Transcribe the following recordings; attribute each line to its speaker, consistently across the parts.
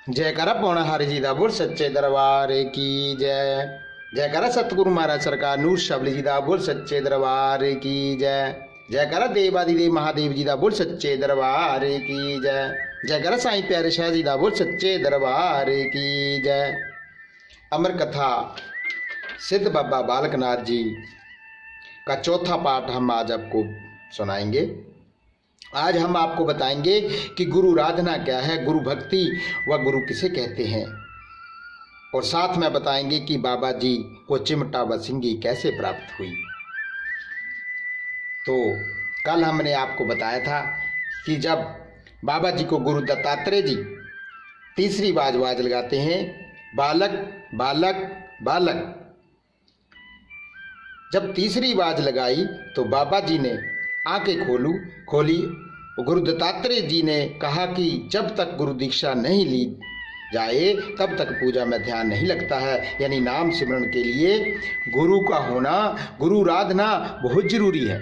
Speaker 1: जयकारा पौना हरि जी दा बोल सच्चे दरबार की जय। जयकारा सतगुरु महाराज सरकार नूर शबली जी दा बोल सच्चे दरबार की जय। जयकारा देवादिदेव महादेव जी दा बोल सच्चे दरबार की जय। जयकारा साईं प्यारे शाह जी दा बोल सच्चे दरबार की जय। अमर कथा सिद्ध बाबा बालकनाथ जी का चौथा पाठ हम आज आपको सुनाएंगे। आज हम आपको बताएंगे कि गुरु आराधना क्या है, गुरु भक्ति व गुरु किसे कहते हैं, और साथ में बताएंगे कि बाबा जी को चिमटा व सिंगी कैसे प्राप्त हुई। तो कल हमने आपको बताया था कि जब बाबा जी को गुरु दत्तात्रेय जी तीसरी बाज लगाते हैं, बालक बालक बालक, जब तीसरी बाज लगाई तो बाबा जी ने आंखें खोली। गुरु दत्तात्रेय जी ने कहा कि जब तक गुरु दीक्षा नहीं ली जाए तब तक पूजा में ध्यान नहीं लगता है। यानी नाम सिमरन के लिए गुरु का होना, गुरु आराधना बहुत जरूरी है।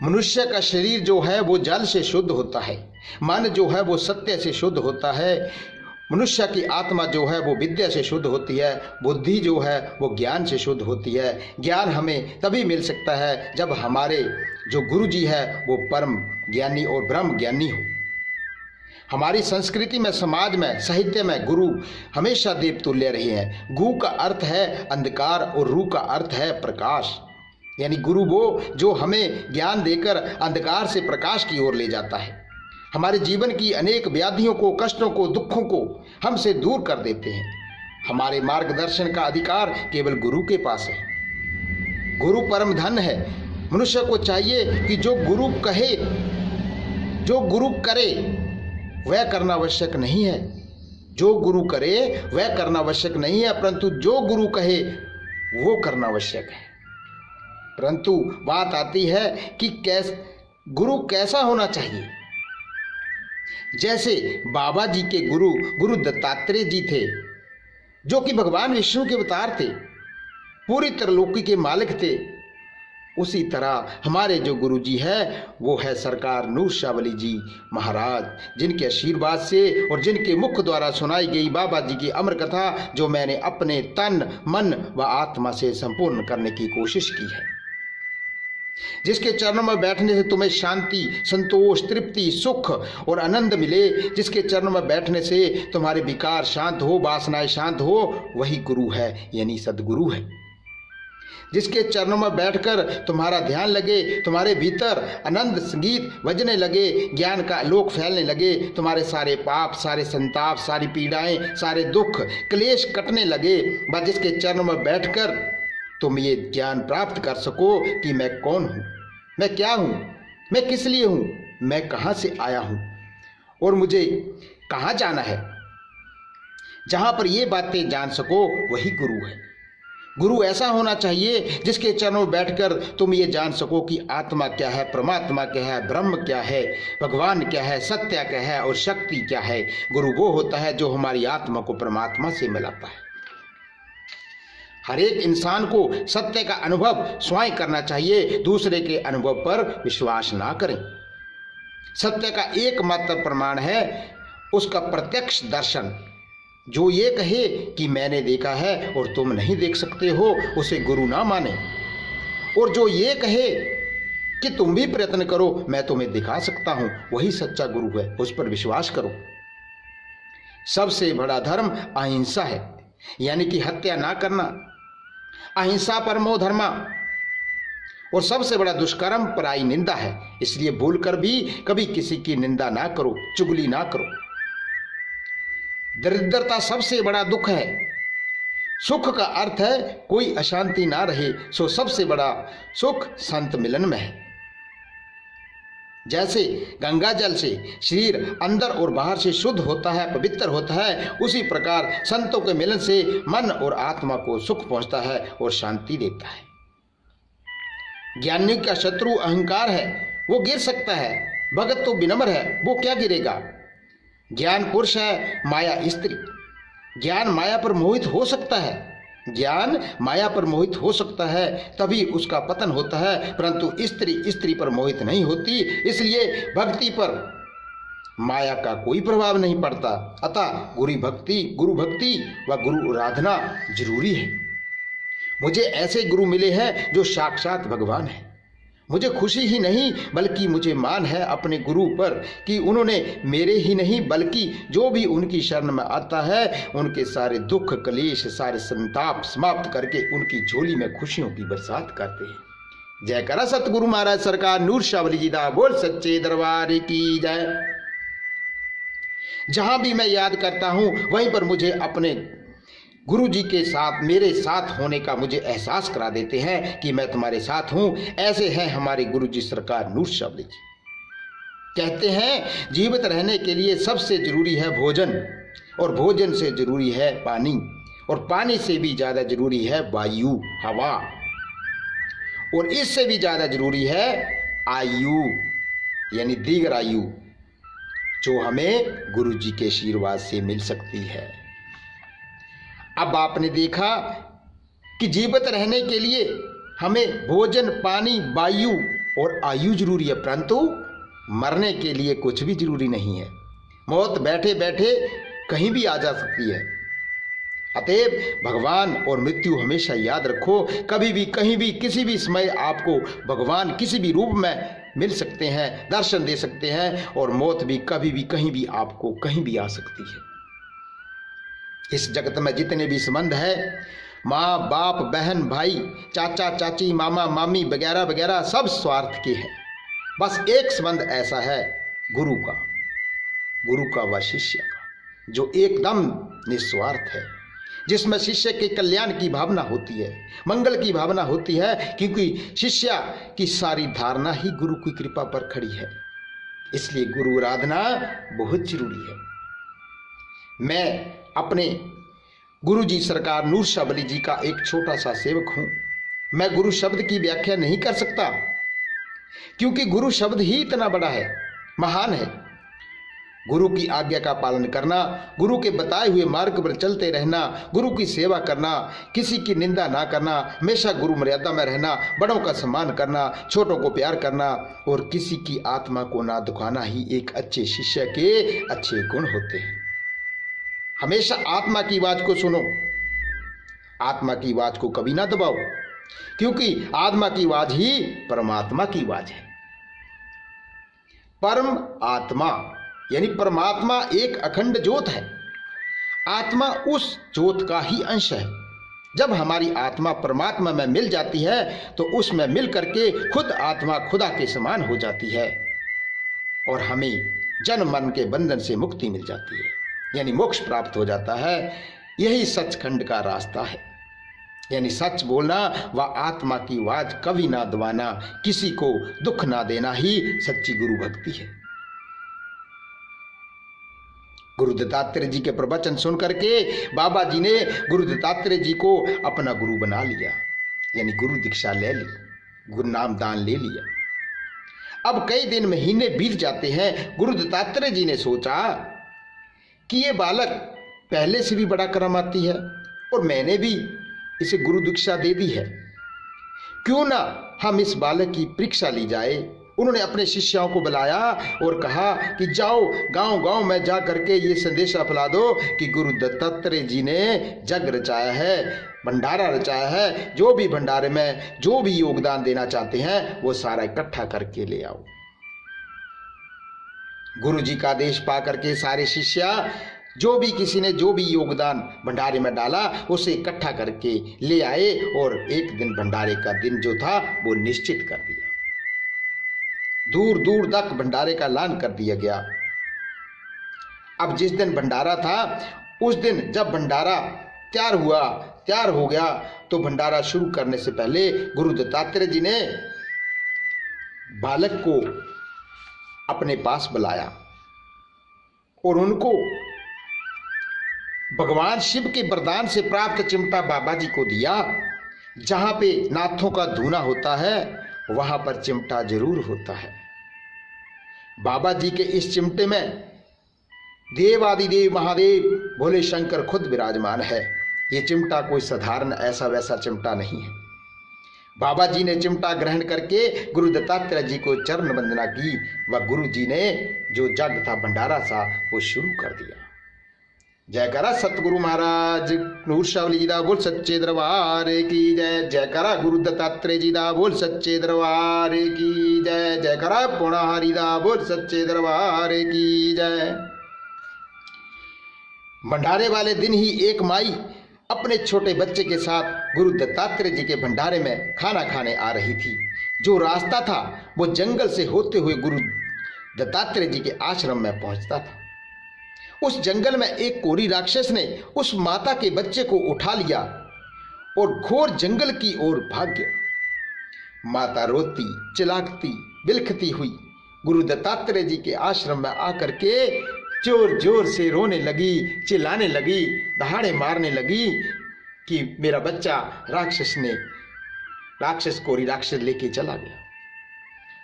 Speaker 1: मनुष्य का शरीर जो है वो जल से शुद्ध होता है, मन जो है वो सत्य से शुद्ध होता है, मनुष्य की आत्मा जो है वो विद्या से शुद्ध होती है, बुद्धि जो है वो ज्ञान से शुद्ध होती है। ज्ञान हमें तभी मिल सकता है जब हमारे जो गुरु जी है वो परम ज्ञानी और ब्रह्म ज्ञानी हो। हमारी संस्कृति में, समाज में, साहित्य में गुरु हमेशा देवतुल्य रहे हैं। गु का अर्थ है अंधकार और रू का अर्थ है प्रकाश। यानी गुरु वो जो हमें ज्ञान देकर अंधकार से प्रकाश की ओर ले जाता है, हमारे जीवन की अनेक व्याधियों को, कष्टों को, दुखों को हमसे दूर कर देते हैं। हमारे मार्गदर्शन का अधिकार केवल गुरु के पास है। गुरु परम धन है। मनुष्य को चाहिए कि जो गुरु कहे, जो गुरु करे वह करना आवश्यक नहीं है। जो गुरु करे वह करना आवश्यक नहीं है, परंतु जो गुरु कहे वो करना आवश्यक है। परंतु बात आती है कि गुरु कैसा होना चाहिए। जैसे बाबा जी के गुरु दत्तात्रेय जी थे, जो कि भगवान विष्णु के अवतार थे, पूरी त्रैलोकी के मालिक थे, उसी तरह हमारे जो गुरु जी है वो है सरकार नूर शावली जी महाराज, जिनके आशीर्वाद से और जिनके मुख द्वारा सुनाई गई बाबा जी की अमर कथा जो मैंने अपने तन, मन व आत्मा से संपूर्ण करने की कोशिश की है। जिसके चरणों में बैठने से तुम्हें शांति, संतोष, तृप्ति, सुख और आनंद मिले, जिसके चरणों में बैठने से तुम्हारे विकार शांत हो, वासनाएं शांत हो, वही गुरु है, यानी सदगुरु है। जिसके चरणों में बैठकर तुम्हारा ध्यान लगे, तुम्हारे भीतर आनंद संगीत बजने लगे, ज्ञान का आलोक फैलने लगे, तुम्हारे सारे पाप, सारे संताप, सारी पीड़ाएं, सारे दुख, क्लेश कटने लगे, बस जिसके चरणों में बैठकर तुम ये ज्ञान प्राप्त कर सको कि मैं कौन हूँ, मैं क्या हूँ, मैं किस लिए हूँ, मैं कहाँ से आया हूँ और मुझे कहाँ जाना है। जहाँ पर ये बातें जान सको वही गुरु है। गुरु ऐसा होना चाहिए जिसके चरणों में बैठकर तुम ये जान सको कि आत्मा क्या है, परमात्मा क्या है, ब्रह्म क्या है, भगवान क्या है, सत्य क्या है और शक्ति क्या है। गुरु वो होता है जो हमारी आत्मा को परमात्मा से मिलाता है। हर एक इंसान को सत्य का अनुभव स्वयं करना चाहिए, दूसरे के अनुभव पर विश्वास ना करें। सत्य का एकमात्र प्रमाण है उसका प्रत्यक्ष दर्शन। जो ये कहे कि मैंने देखा है और तुम नहीं देख सकते हो, उसे गुरु ना माने। और जो ये कहे कि तुम भी प्रयत्न करो, मैं तुम्हें दिखा सकता हूं, वही सच्चा गुरु है, उस पर विश्वास करो। सबसे बड़ा धर्म अहिंसा है, यानी कि हत्या ना करना। अहिंसा परमो धर्मा। और सबसे बड़ा दुष्कर्म पराई निंदा है, इसलिए भूलकर भी कभी किसी की निंदा ना करो, चुगली ना करो। दरिद्रता सबसे बड़ा दुख है। सुख का अर्थ है कोई अशांति ना रहे, सो सबसे बड़ा सुख संत मिलन में है। जैसे गंगा जल से शरीर अंदर और बाहर से शुद्ध होता है, पवित्र होता है, उसी प्रकार संतों के मिलन से मन और आत्मा को सुख पहुंचता है और शांति देता है। ज्ञानी का शत्रु अहंकार है, वो गिर सकता है। भगत तो विनम्र है, वो क्या गिरेगा। ज्ञान पुरुष है, माया स्त्री। ज्ञान माया पर मोहित हो सकता है, ज्ञान माया पर मोहित हो सकता है, तभी उसका पतन होता है, परंतु स्त्री स्त्री पर मोहित नहीं होती। इसलिए भक्ति पर माया का कोई प्रभाव नहीं पड़ता। अतः गुरु भक्ति व गुरु आराधना जरूरी है। मुझे ऐसे गुरु मिले हैं जो साक्षात भगवान है। मुझे खुशी ही नहीं बल्कि मुझे मान है अपने गुरु पर कि उन्होंने मेरे ही नहीं बल्कि जो भी उनकी शरण में आता है उनके सारे दुख कलेश सारे संताप समाप्त करके उनकी झोली में खुशियों की बरसात करते हैं। जय करा सतगुरु महाराज सरकार नूर शावली जी दा बोल सच्चे दरबार की जय। जहां भी मैं याद करता हूं वहीं पर मुझे अपने गुरु जी के साथ मेरे साथ होने का मुझे एहसास करा देते हैं कि मैं तुम्हारे साथ हूं। ऐसे हैं हमारे गुरु जी सरकार नूर शावली जी। कहते हैं जीवित रहने के लिए सबसे जरूरी है भोजन और भोजन से जरूरी है पानी और पानी से भी ज्यादा जरूरी है वायु हवा और इससे भी ज्यादा जरूरी है आयु यानी दीर्घ आयु जो हमें गुरु जी के आशीर्वाद से मिल सकती है। अब आपने देखा कि जीवित रहने के लिए हमें भोजन पानी वायु और आयु जरूरी है, परंतु मरने के लिए कुछ भी जरूरी नहीं है। मौत बैठे बैठे कहीं भी आ जा सकती है। अतएव भगवान और मृत्यु हमेशा याद रखो। कभी भी कहीं भी किसी भी समय आपको भगवान किसी भी रूप में मिल सकते हैं, दर्शन दे सकते हैं और मौत भी कभी भी कहीं भी आपको कहीं भी आ सकती है। इस जगत में जितने भी संबंध है माँ बाप बहन भाई चाचा चाची मामा मामी वगैरह वगैरह सब स्वार्थ के हैं। बस एक संबंध ऐसा है गुरु का व शिष्य का जो एकदम निस्वार्थ है, जिसमें शिष्य के कल्याण की भावना होती है, मंगल की भावना होती है, क्योंकि शिष्य की सारी धारणा ही गुरु की कृपा पर खड़ी है। इसलिए गुरु आराधना बहुत जरूरी है। मैं अपने गुरु जी सरकार नूर शावली जी का एक छोटा सा सेवक हूं। मैं गुरु शब्द की व्याख्या नहीं कर सकता क्योंकि गुरु शब्द ही इतना बड़ा है, महान है। गुरु की आज्ञा का पालन करना, गुरु के बताए हुए मार्ग पर चलते रहना, गुरु की सेवा करना, किसी की निंदा ना करना, हमेशा गुरु मर्यादा में रहना, बड़ों का सम्मान करना, छोटों को प्यार करना और किसी की आत्मा को ना दुखाना ही एक अच्छे शिष्य के अच्छे गुण होते हैं। हमेशा आत्मा की आवाज को सुनो, आत्मा की आवाज को कभी ना दबाओ, क्योंकि आत्मा की आवाज ही परमात्मा की आवाज है। परम आत्मा यानी परमात्मा एक अखंड ज्योत है। आत्मा उस ज्योत का ही अंश है। जब हमारी आत्मा परमात्मा में मिल जाती है तो उसमें मिल करके खुद आत्मा खुदा के समान हो जाती है और हमें जन्म मरण के बंधन से मुक्ति मिल जाती है, यानी मोक्ष प्राप्त हो जाता है। यही सचखंड का रास्ता है, यानी सच बोलना व आत्मा की आवाज कभी ना दबाना, किसी को दुख ना देना ही सच्ची गुरु भक्ति है। गुरु दत्तात्रेय जी के प्रवचन सुन करके बाबा जी ने गुरु दत्तात्रेय जी को अपना गुरु बना लिया, यानी गुरु दीक्षा ले ली, गुरु नाम दान ले लिया। अब कई दिन महीने बीत जाते हैं। गुरु दत्तात्रेय जी ने सोचा कि ये बालक पहले से भी बड़ा करामाती है और मैंने भी इसे गुरु दीक्षा दे दी है, क्यों ना हम इस बालक की परीक्षा ली जाए। उन्होंने अपने शिष्यों को बुलाया और कहा कि जाओ गांव गांव में जा करके ये संदेशा फैला दो कि गुरु दत्तात्रेय जी ने जग रचाया है, भंडारा रचाया है। जो भी भंडारे में जो भी योगदान देना चाहते हैं वो सारा इकट्ठा करके ले आओ। गुरु जी का आदेश पा करके सारे शिष्य जो भी किसी ने जो भी योगदान भंडारे में डाला उसे इकट्ठा करके ले आए और एक दिन भंडारे का दिन जो था वो निश्चित कर दिया। दूर दूर तक भंडारे का ऐलान कर दिया गया। अब जिस दिन भंडारा था उस दिन जब भंडारा तैयार हो गया तो भंडारा शुरू करने से पहले गुरु दत्तात्रेय जी ने बालक को अपने पास बुलाया और उनको भगवान शिव के वरदान से प्राप्त चिमटा बाबा जी को दिया। जहां पे नाथों का धूना होता है वहां पर चिमटा जरूर होता है। बाबा जी के इस चिमटे में देवादिदेव महादेव भोले शंकर खुद विराजमान है। ये चिमटा कोई साधारण ऐसा वैसा चिमटा नहीं है। बाबा जी ने चिमटा ग्रहण करके गुरु दत्तात्रेय जी को चरण वंदना की व गुरु जी ने जो जग था भंडारा सा वो शुरू कर दिया। जयकारा सतगुरु महाराज नूर शावली जी दा बोल सच्चे दरबार की जय। जयकारा गुरु दत्तात्रेय जी दा बोल सच्चे दरबार की जय। जयकारा पौणाहारी दा बोल सच्चे दरबार की जय। भंडारे वाले दिन ही एक माई अपने छोटे बच्चे के साथ गुरु दत्तात्रेय जी के भंडारे में खाना खाने आ रही थी। जो रास्ता था वो जंगल से होते हुए गुरु दत्तात्रेय जी के आश्रम में पहुंचता था। उस जंगल में एक कोरी राक्षस ने उस माता के बच्चे को उठा लिया और घोर जंगल की ओर भाग गया। माता रोती चिल्लाती बिलखती हुई गुरु दत्तात्रेय जी के आश्रम में आकर के जोर जोर से रोने लगी, चिल्लाने लगी, दहाड़े मारने लगी कि मेरा बच्चा राक्षस कोरी राक्षस लेके चला गया।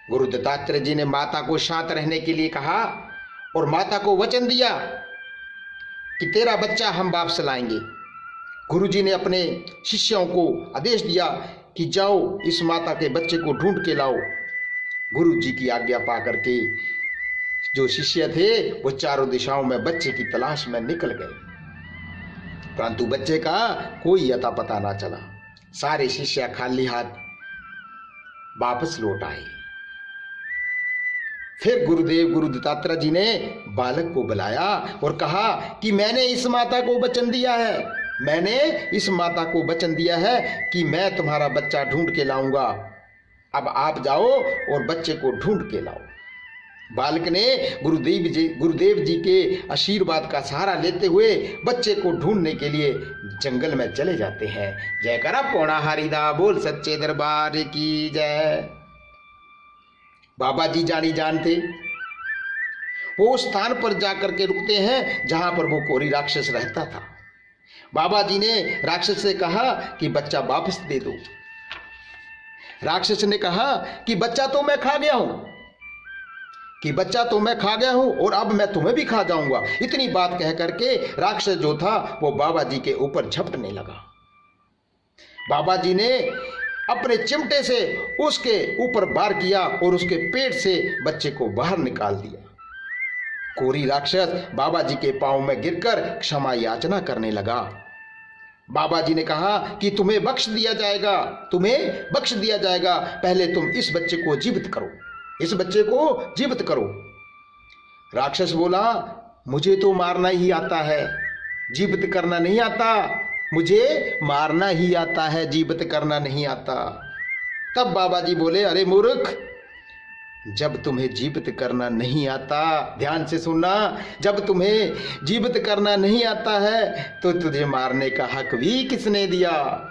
Speaker 1: गुरु दत्तात्रेय जी ने माता को शांत रहने के लिए कहा और माता को वचन दिया कि तेरा बच्चा हम वापस लाएंगे। गुरु जी ने अपने शिष्यों को आदेश दिया कि जाओ इस माता के बच्चे को ढूंढ के लाओ। गुरु जी की आज्ञा पा करके जो शिष्य थे वो चारों दिशाओं में बच्चे की तलाश में निकल गए, परंतु बच्चे का कोई अता पता ना चला। सारे शिष्य खाली हाथ वापस लौट आए। फिर गुरु दत्तात्रेय जी ने बालक को बुलाया और कहा कि मैंने इस माता को वचन दिया है कि मैं तुम्हारा बच्चा ढूंढ के लाऊंगा। अब आप जाओ और बच्चे को ढूंढ के लाओ। बालक ने गुरुदेव जी के आशीर्वाद का सहारा लेते हुए बच्चे को ढूंढने के लिए जंगल में चले जाते हैं। जयकारा पौणाहारी दा बोल सच्चे दरबार की जय। बाबा जी जानी जानते वो उस स्थान पर जाकर के रुकते हैं जहां पर वो कोरी राक्षस रहता था। बाबा जी ने राक्षस से कहा कि बच्चा वापस दे दो। राक्षस ने कहा कि बच्चा तो मैं खा गया हूं और अब मैं तुम्हें भी खा जाऊंगा। इतनी बात कह करके राक्षस जो था वो बाबा जी के ऊपर झपटने लगा। बाबा जी ने अपने चिमटे से उसके ऊपर वार किया और उसके पेट से बच्चे को बाहर निकाल दिया। कोरी राक्षस बाबा जी के पांव में गिरकर क्षमा याचना करने लगा। बाबा जी ने कहा कि तुम्हें बख्श दिया जाएगा, पहले तुम इस बच्चे को जीवित करो। राक्षस बोला मुझे तो मारना ही आता है, जीवित करना नहीं आता। मुझे मारना ही आता है, जीवित करना नहीं आता। तब बाबा जी बोले अरे मूर्ख, जब तुम्हें जीवित करना नहीं आता, ध्यान से सुनना, जब तुम्हें जीवित करना नहीं आता है तो तुझे मारने का हक भी किसने दिया।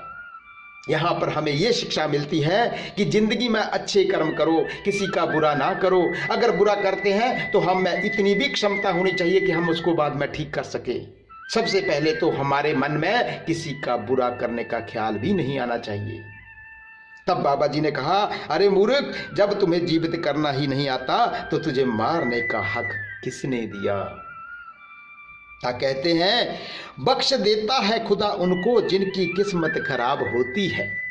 Speaker 1: यहाँ पर हमें यह शिक्षा मिलती है कि जिंदगी में अच्छे कर्म करो, किसी का बुरा ना करो। अगर बुरा करते हैं तो हम में इतनी भी क्षमता होनी चाहिए कि हम उसको बाद में ठीक कर सके। सबसे पहले तो हमारे मन में किसी का बुरा करने का ख्याल भी नहीं आना चाहिए। तब बाबा जी ने कहा अरे मूर्ख, जब तुम्हें जीवित करना ही नहीं आता तो तुझे मारने का हक किसने दिया। कहते हैं बख्श देता है खुदा उनको जिनकी किस्मत खराब होती है।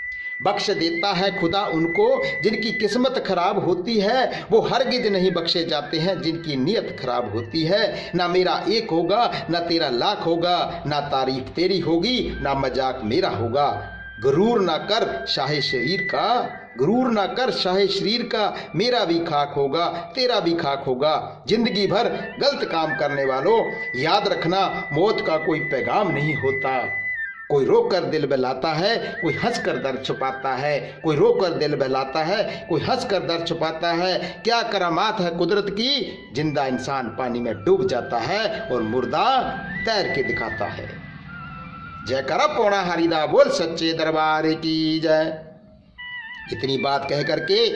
Speaker 1: बख्श देता है खुदा उनको जिनकी किस्मत खराब होती है। वो हरगिज नहीं बख्शे जाते हैं जिनकी नीयत खराब होती है। ना मेरा एक होगा, ना तेरा लाख होगा, ना तारीफ तेरी होगी, ना मजाक मेरा होगा। गुरूर ना कर शाहे शरीर का, मेरा भी खाक होगा, तेरा भी खाक होगा। जिंदगी भर गलत काम करने वालों, याद रखना मौत का कोई पैगाम नहीं होता। कोई रोक कर दिल बहलाता है, कोई हंस कर दर्द छुपाता है। कोई रोक कर दिल बहलाता है, कोई हंस कर दर्द छुपाता है। क्या करामात है कुदरत की, जिंदा इंसान पानी में डूब जाता है और मुर्दा तैर के दिखाता है। जयकारा पौणाहारी दा बोल सच्चे दरबार की जय। इतनी बात कह करके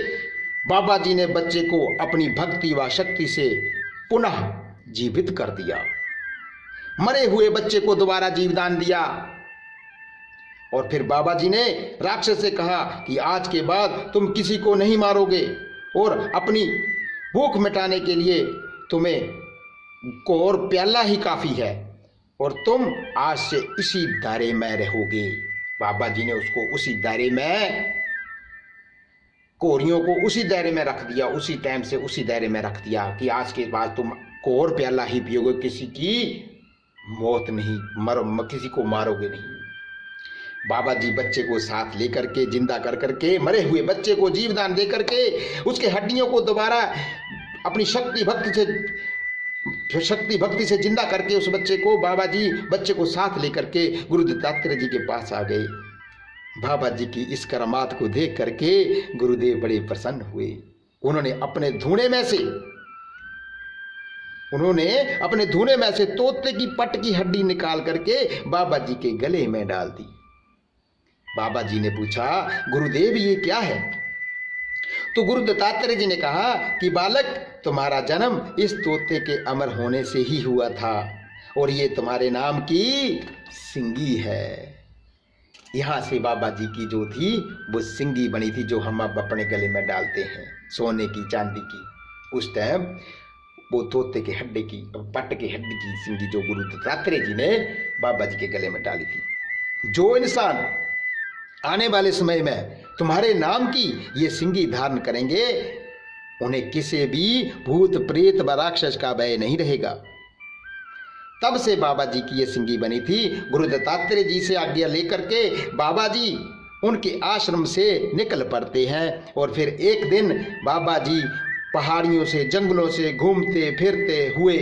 Speaker 1: बाबा जी ने बच्चे को अपनी भक्ति व शक्ति से पुनः जीवित कर दिया। मरे हुए बच्चे को दोबारा जीवदान दिया और फिर बाबा जी ने राक्षस से कहा कि आज के बाद तुम किसी को नहीं मारोगे और अपनी भूख मिटाने के लिए तुम्हें कोर प्याला ही काफी है और तुम आज से इसी दायरे में रहोगे। बाबा जी ने उसको उसी दायरे में कोहरियों को उसी दायरे में रख दिया, उसी टाइम से उसी दायरे में रख दिया कि आज के बाद तुम कोहर प्याला ही पियोगे, किसी की मौत नहीं, किसी को मारोगे नहीं। बाबा जी बच्चे को साथ लेकर के जिंदा कर करके, मरे हुए बच्चे को जीवदान दे करके, उसके हड्डियों को दोबारा अपनी शक्ति भक्ति से जिंदा करके उस बच्चे को, बाबा जी बच्चे को साथ लेकर के गुरु दत्तात्रेय जी के पास आ गए। बाबा जी की इस करामात को देख करके गुरुदेव बड़े प्रसन्न हुए। उन्होंने अपने धूने में से तोते की पट की हड्डी निकाल करके बाबा जी के गले में डाल दी। बाबा जी ने पूछा, गुरुदेव ये क्या है? तो गुरु दत्तात्रेय जी ने कहा कि बालक, तुम्हारा जन्म इस तोते के अमर होने से ही हुआ था और ये तुम्हारे नाम की सिंगी है। यहां से बाबा जी की जो थी वो सिंगी बनी थी, जो हम अब अपने गले में डालते हैं, सोने की चांदी की। उस टाइम वो तोते के हड्डी की, पट के हड्डी की सिंगी जो गुरु दत्तात्रेय जी ने बाबा जी के गले में डाली थी। जो इंसान आने वाले समय में तुम्हारे नाम की ये सिंगी धारण करेंगे, उन्हें किसी भी भूत प्रेत व राक्षस का भय नहीं रहेगा। तब से बाबा जी की ये सिंगी बनी थी। गुरु दत्तात्रेय जी से आज्ञा लेकर के बाबा जी उनके आश्रम से निकल पड़ते हैं और फिर एक दिन बाबा जी पहाड़ियों से, जंगलों से घूमते फिरते हुए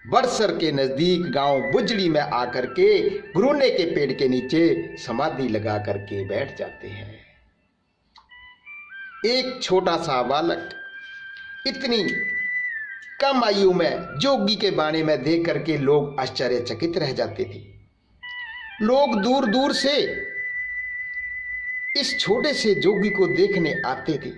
Speaker 1: बड़सर के नजदीक गांव बुजड़ी में आकर के गुरुने के पेड़ के नीचे समाधि लगा करके बैठ जाते हैं। एक छोटा सा बालक इतनी कम आयु में जोगी के बारे में देख करके लोग आश्चर्यचकित रह जाते थे। लोग दूर दूर से इस छोटे से जोगी को देखने आते थे।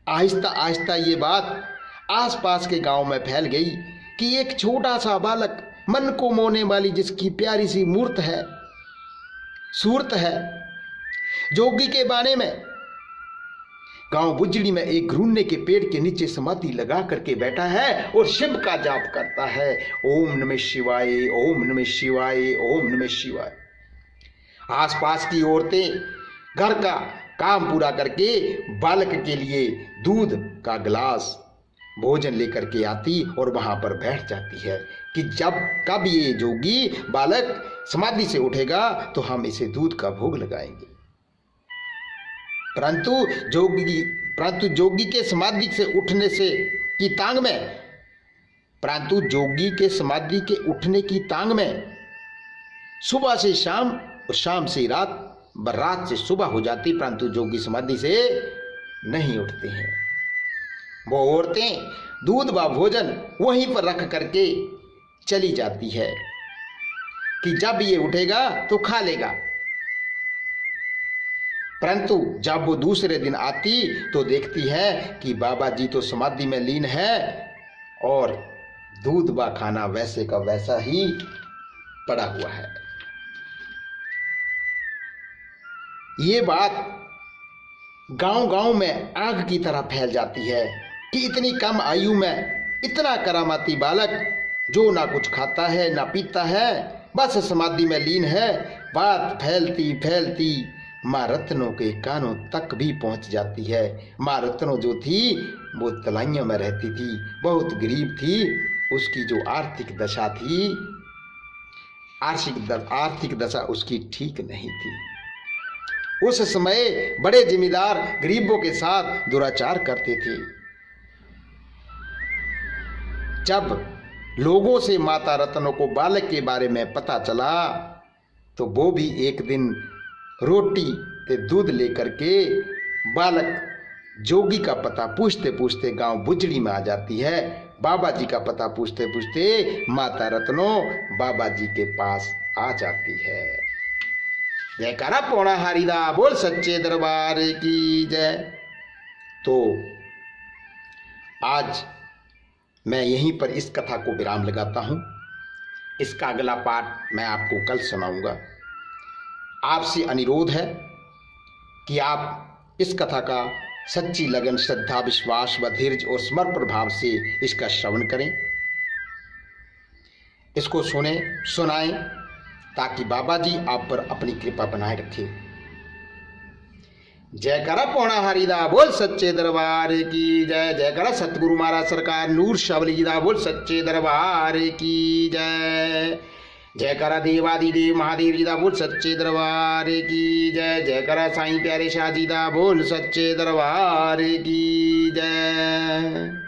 Speaker 1: आहिस्ता आहिस्ता ये बात आसपास के गांव में फैल गई कि एक छोटा सा बालक, मन को मोहने वाली जिसकी प्यारी सी सूरत है, जोगी के बाने में गांव बुजड़ी में एक घुरने के पेड़ के नीचे समाधि लगा करके बैठा है और शिव का जाप करता है, ओम नमः शिवाय, ओम नमः शिवाय, ओम नमः शिवाय। आसपास की औरतें घर का काम पूरा करके बालक के लिए दूध का गिलास, भोजन लेकर के आती और वहां पर बैठ जाती है कि कब ये जोगी बालक समाधि से उठेगा तो हम इसे दूध का भोग लगाएंगे। परंतु जोगी के समाधि से उठने से की तांग में समाधि के उठने की तांग में सुबह से शाम और शाम से रात, रात से सुबह हो जाती, परंतु जोगी समाधि से नहीं उठते हैं। वो औरतें दूध व भोजन वहीं पर रख करके चली जाती है कि जब ये उठेगा तो खा लेगा। परंतु जब वो दूसरे दिन आती तो देखती है कि बाबा जी तो समाधि में लीन है और दूध व खाना वैसे का वैसा ही पड़ा हुआ है। ये बात गांव-गांव में आग की तरह फैल जाती है कि इतनी कम आयु में इतना करामाती बालक जो ना कुछ खाता है ना पीता है, बस समाधि में लीन है। बात फैलती फैलती माँ रत्नों के कानों तक भी पहुंच जाती है। माँ रत्नों जो थी वो तलाइयों में रहती थी, बहुत गरीब थी। उसकी जो आर्थिक दशा उसकी ठीक नहीं थी। उस समय बड़े जिम्मेदार गरीबों के साथ दुराचार करते थे। जब लोगों से माता रत्नों को बालक के बारे में पता चला तो वो भी एक दिन रोटी ते दूध लेकर के बालक जोगी का पता पूछते पूछते गांव बुजड़ी में आ जाती है। बाबा जी का पता पूछते पूछते माता रत्नों बाबा जी के पास आ जाती है। जयकारा पौना हरिदा बोल सच्चे दरबार की जय। तो आज मैं यहीं पर इस कथा को विराम लगाता हूं। इसका अगला पाठ मैं आपको कल सुनाऊंगा। आपसे अनुरोध है कि आप इस कथा का सच्ची लगन, श्रद्धा, विश्वास व धैर्य और समर्पण भाव से इसका श्रवण करें, इसको सुनाएं ताकि बाबा जी आप पर अपनी कृपा बनाए रखें। जयकारा पौना हरिदा बोल सच्चे दरबार की जय। जयकारा सतगुरु महाराज सरकार नूर शावली जी दा बोल सच्चे दरबार की जय। जयकारा देवादिदेव महादेव जी दा बोल सच्चे दरबार की जय। जयकारा साईं प्यारे शाह जी दा बोल सच्चे दरबार की जय।